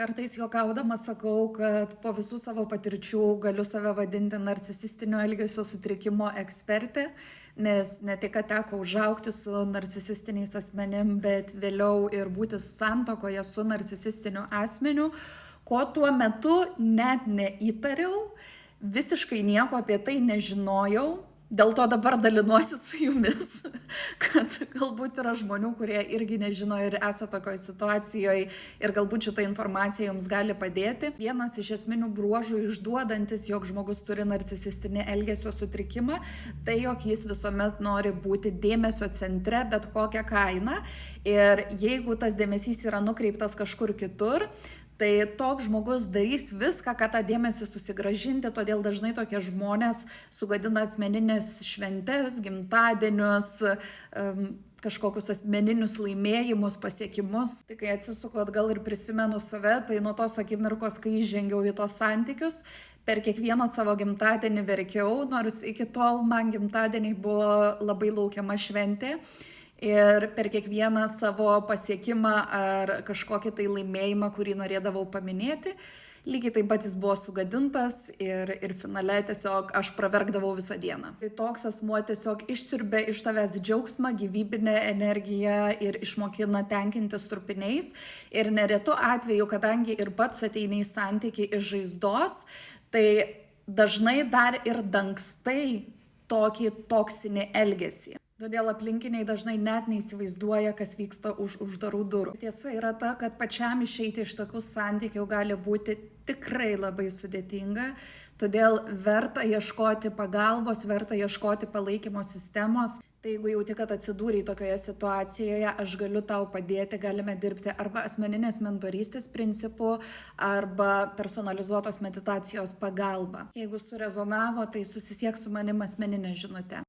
Kartais juokaudama sakau, kad po visų savo patirčių galiu save vadinti narcisistinio elgesio sutrikimo ekspertė, nes ne tik, kad teko užaugti su narcisistiniais asmenim, bet vėliau ir būti santuokoje su narcisistiniu asmeniu, ko tuo metu net neįtariau, visiškai nieko apie tai nežinojau. Dėl to dabar dalinuosi su jumis, kad galbūt yra žmonių, kurie irgi nežino ir esate tokioje situacijoje ir galbūt šitą informaciją jums gali padėti. Vienas iš esminių bruožų išduodantis, jog žmogus turi narcisistinį elgesio sutrikimą, tai jog jis visuomet nori būti dėmesio centre bet kokią kainą ir jeigu tas dėmesys yra nukreiptas kažkur kitur, tai toks žmogus darys viską, kad tą dėmesį susigrąžinti, todėl dažnai tokie žmonės sugadina asmeninės šventes, gimtadienius, kažkokius asmeninius laimėjimus, pasiekimus. Tai kai atsisuku atgal ir prisimenu save, tai nuo tos akimirkos, kai įžengiau į tos santykius, per kiekvieną savo gimtadienį verkiau, nors iki tol man gimtadieniai buvo labai laukiama šventė. Ir per kiekvieną savo pasiekimą ar kažkokį tai laimėjimą, kurį norėdavau paminėti, lygiai taip pat jis buvo sugadintas ir finale tiesiog aš praverkdavau visą dieną. Tai toks asmuo tiesiog išsiurbia iš tavęs džiaugsmą, gyvybinę energiją ir išmokina tenkintis trupiniais. Ir neretu atveju, kadangi ir pats ateini į santykį iš žaizdos, tai dažnai dar ir dangstai tokį toksinį elgesį. Todėl aplinkiniai dažnai net neįsivaizduoja, kas vyksta už uždarų durų. Tiesa yra ta, kad pačiam išeiti iš tokių santykių gali būti tikrai labai sudėtinga, todėl verta ieškoti pagalbos, verta ieškoti palaikymo sistemos. Tai jeigu jauti, kad atsidūrei tokioje situacijoje, aš galiu tau padėti, galime dirbti arba asmeninės mentorystės principu, arba personalizuotos meditacijos pagalba. Jeigu surezonavo, tai susisiek su manim asmeninė žinute.